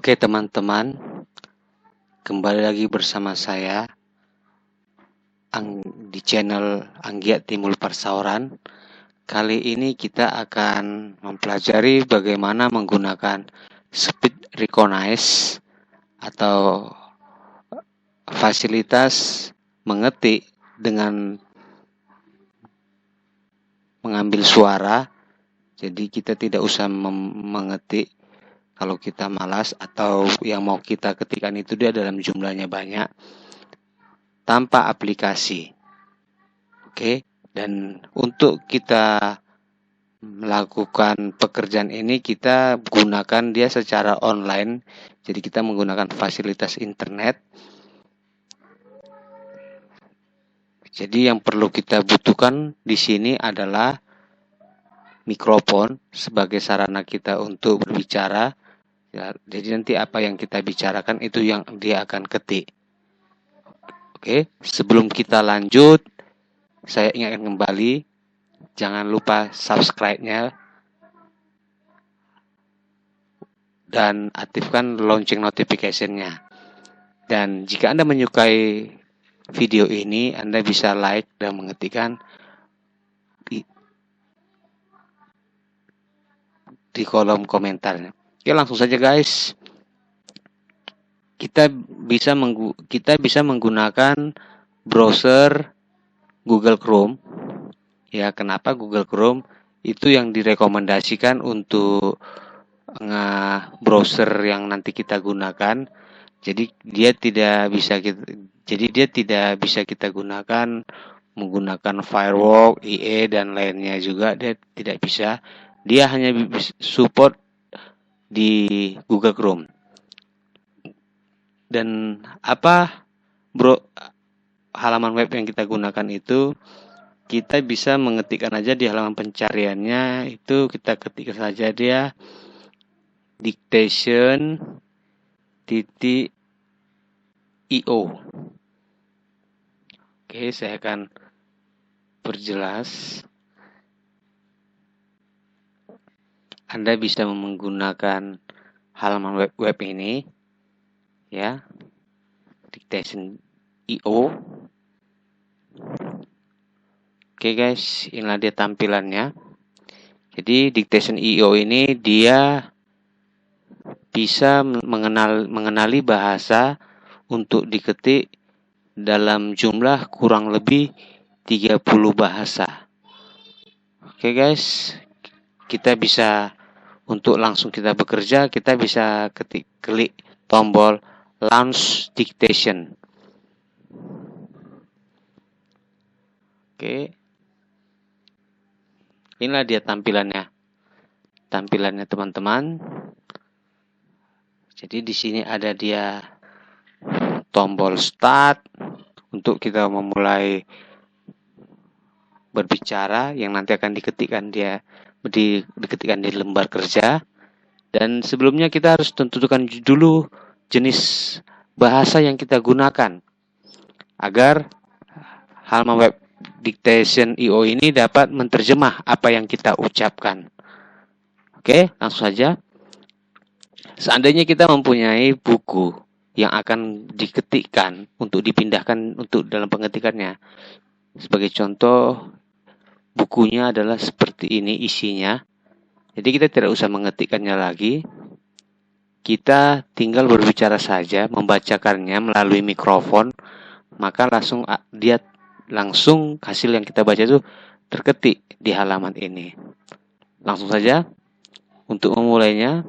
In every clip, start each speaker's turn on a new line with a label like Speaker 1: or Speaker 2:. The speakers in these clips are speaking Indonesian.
Speaker 1: Oke teman-teman, kembali lagi bersama saya di channel Anggiat Timbul Persauran. Kali ini kita akan mempelajari bagaimana menggunakan speed recognize atau fasilitas mengetik dengan mengambil suara. Jadi kita tidak usah mengetik kalau kita malas atau yang mau kita ketikkan itu dia dalam jumlahnya banyak tanpa aplikasi. Oke, dan untuk kita melakukan pekerjaan ini kita gunakan dia secara online. Jadi kita menggunakan fasilitas internet. Jadi yang perlu kita butuhkan di sini adalah mikrofon sebagai sarana kita untuk berbicara. Ya, jadi nanti apa yang kita bicarakan itu yang dia akan ketik. Oke, sebelum kita lanjut, saya ingatkan kembali, jangan lupa subscribe-nya dan aktifkan lonceng notification-nya. Dan jika Anda menyukai video ini, Anda bisa like dan mengetikkan di kolom komentarnya. Oke, langsung saja guys. Kita bisa menggunakan browser Google Chrome. Ya, kenapa Google Chrome? Itu yang direkomendasikan untuk browser yang nanti kita gunakan. Jadi dia tidak bisa kita gunakan menggunakan Firefox, IE dan lainnya juga dia tidak bisa. Dia hanya support di Google Chrome. Dan halaman web yang kita gunakan itu kita bisa mengetikkan aja di halaman pencariannya, itu kita ketikkan saja dia dictation.io. Oke, saya akan perjelas. Anda bisa menggunakan halaman web ini ya, dictation.io. Oke guys, inilah dia tampilannya. Jadi dictation.io ini dia bisa mengenali bahasa untuk diketik dalam jumlah kurang lebih 30 bahasa. Oke guys, kita bisa untuk langsung kita bekerja, kita bisa klik tombol launch dictation. Oke. Inilah dia tampilannya teman-teman. Jadi di sini ada dia tombol start untuk kita memulai berbicara yang nanti akan diketikkan di lembar kerja. Dan sebelumnya kita harus tentukan dulu jenis bahasa yang kita gunakan agar halaman web dictation.io ini dapat menerjemah apa yang kita ucapkan. Oke, langsung saja. Seandainya kita mempunyai buku yang akan diketikkan untuk dipindahkan untuk dalam pengetikannya. Sebagai contoh, bukunya adalah seperti ini isinya. Jadi kita tidak usah mengetikkannya lagi. Kita tinggal berbicara saja, membacakannya melalui mikrofon, maka langsung hasil yang kita baca itu terketik di halaman ini. Langsung saja, untuk memulainya,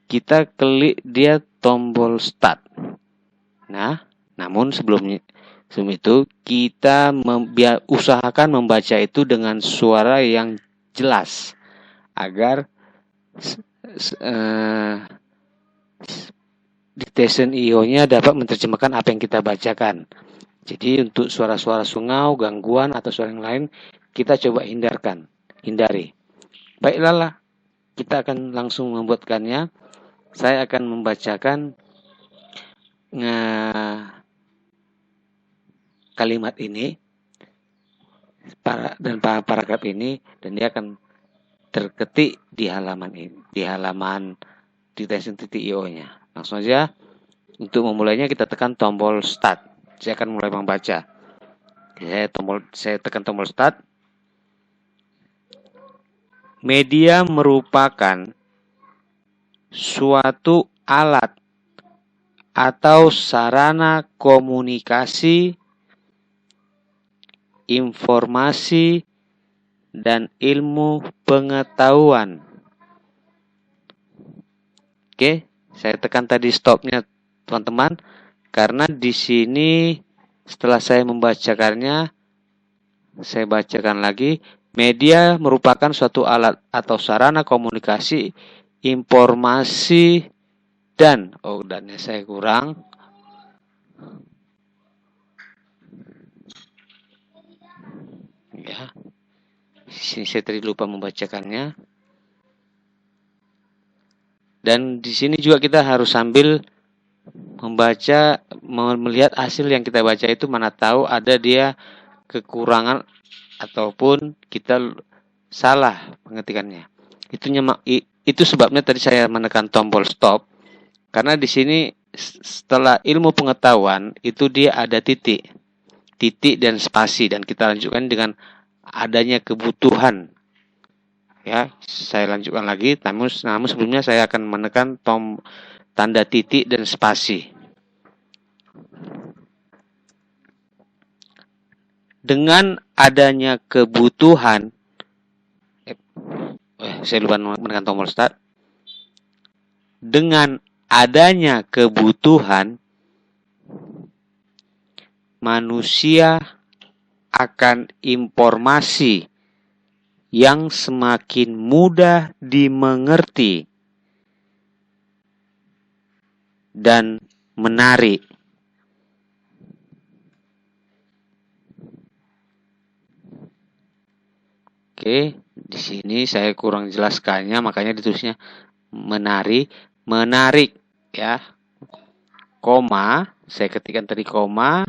Speaker 1: kita klik dia tombol start. Nah, namun sebelum itu kita usahakan membaca itu dengan suara yang jelas agar dictation.io-nya dapat menerjemahkan apa yang kita bacakan. Jadi untuk suara-suara sungau, gangguan atau suara yang lain kita coba hindari. Baiklah, kita akan langsung membuatkannya. Saya akan membacakan kalimat ini dan paragraf ini, dan dia akan terketik di halaman ini, di halaman dictation.io-nya. Langsung aja, untuk memulainya kita tekan tombol start. Saya akan mulai membaca. Saya tekan tombol start. Media merupakan suatu alat atau sarana komunikasi, informasi, dan ilmu pengetahuan. Oke, saya tekan tadi stopnya, teman-teman, karena di sini setelah saya membacakannya, saya bacakan lagi. Media merupakan suatu alat atau sarana komunikasi, informasi, dan dannya saya kurang. Ya, di sini saya tadi lupa membacakannya. Dan di sini juga kita harus sambil membaca, melihat hasil yang kita baca itu, mana tahu ada dia kekurangan ataupun kita salah pengetikannya. Itu sebabnya tadi saya menekan tombol stop, karena di sini setelah ilmu pengetahuan itu dia ada titik dan spasi, dan kita lanjutkan dengan adanya kebutuhan. Ya, saya lanjutkan lagi, namun sebelumnya saya akan menekan tanda titik dan spasi. Dengan adanya kebutuhan, saya lupa menekan tombol start. Dengan adanya kebutuhan, manusia akan informasi yang semakin mudah dimengerti dan menarik. Oke, di sini saya kurang jelaskannya, makanya ditulisnya menarik, ya. Koma, saya ketikkan tadi koma,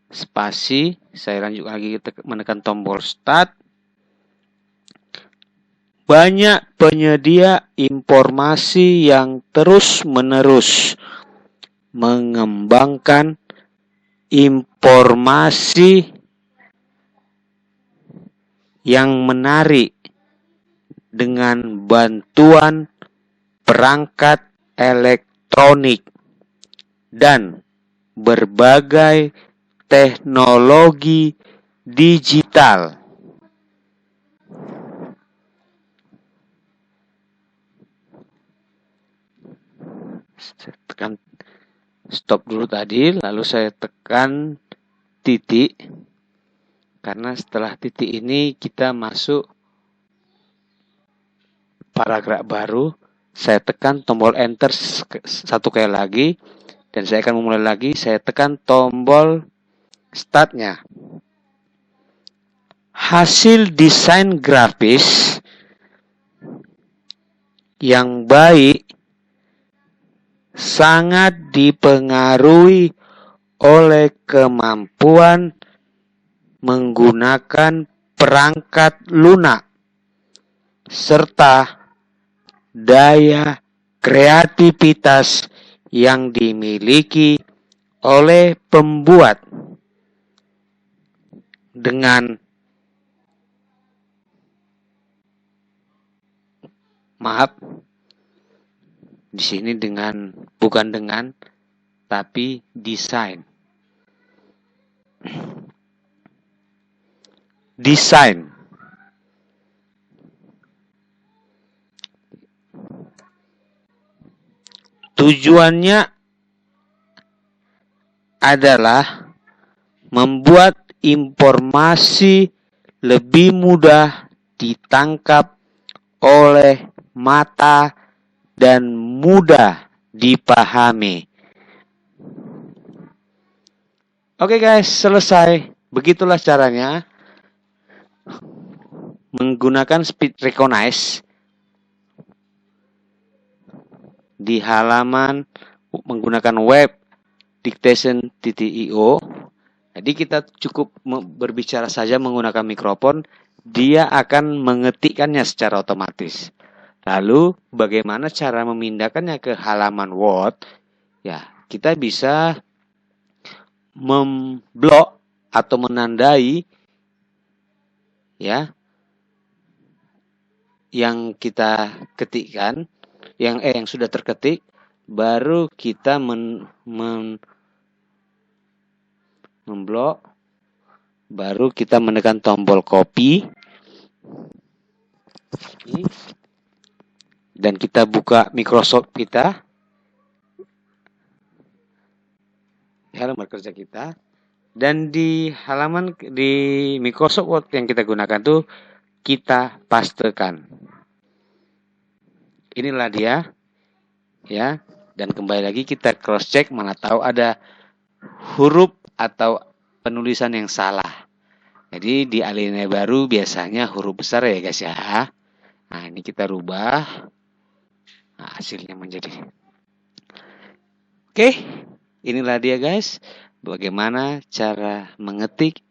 Speaker 1: spasi, saya lanjut lagi menekan tombol start. Banyak penyedia informasi yang terus-menerus mengembangkan informasi yang menarik dengan bantuan perangkat elektronik dan berbagai teknologi digital. Saya tekan stop dulu tadi, lalu saya tekan titik, karena setelah titik ini kita masuk paragraf baru. Saya tekan tombol enter satu kali lagi, dan saya akan memulai lagi. Saya tekan tombol startnya. Hasil desain grafis yang baik sangat dipengaruhi oleh kemampuan menggunakan perangkat lunak serta daya kreativitas yang dimiliki oleh pembuat. Di sini bukan dengan, tapi desain. Desain. Tujuannya adalah membuat informasi lebih mudah ditangkap oleh mata dan mudah dipahami. Oke guys, selesai. Begitulah caranya menggunakan speed recognize di halaman menggunakan web dictation.io. Jadi kita cukup berbicara saja menggunakan mikrofon, dia akan mengetikkannya secara otomatis. Lalu bagaimana cara memindahkannya ke halaman Word? Ya, kita bisa memblok atau menandai ya yang kita ketikkan, yang sudah terketik, baru kita memblok, baru kita menekan tombol copy. Dan kita buka Microsoft kita, halaman kerja kita, dan di halaman di Microsoft Word yang kita gunakan tuh kita pastekan. Inilah dia, ya. Dan kembali lagi kita cross check, mana tahu ada huruf atau penulisan yang salah. Jadi di alinea baru biasanya huruf besar ya guys ya. Nah ini kita rubah. Nah, hasilnya menjadi. Oke, inilah dia guys. Bagaimana cara mengetik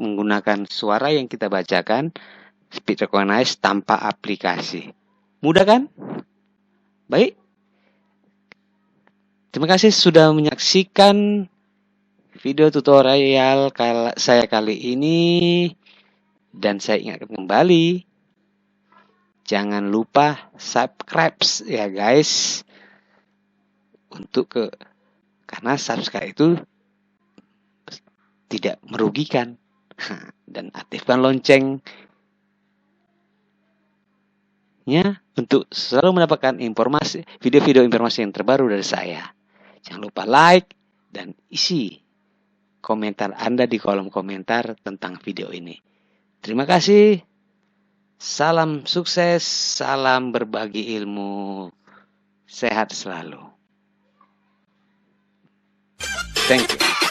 Speaker 1: menggunakan suara yang kita bacakan speech recognize tanpa aplikasi. Mudah kan? Baik. Terima kasih sudah menyaksikan video tutorial saya kali ini. Dan saya ingatkan kembali, jangan lupa subscribe ya guys. Karena subscribe itu tidak merugikan. Dan aktifkan loncengnya untuk selalu mendapatkan video-video informasi yang terbaru dari saya. Jangan lupa like dan isi komentar Anda di kolom komentar tentang video ini. Terima kasih. Salam sukses, salam berbagi ilmu. Sehat selalu. Thank you.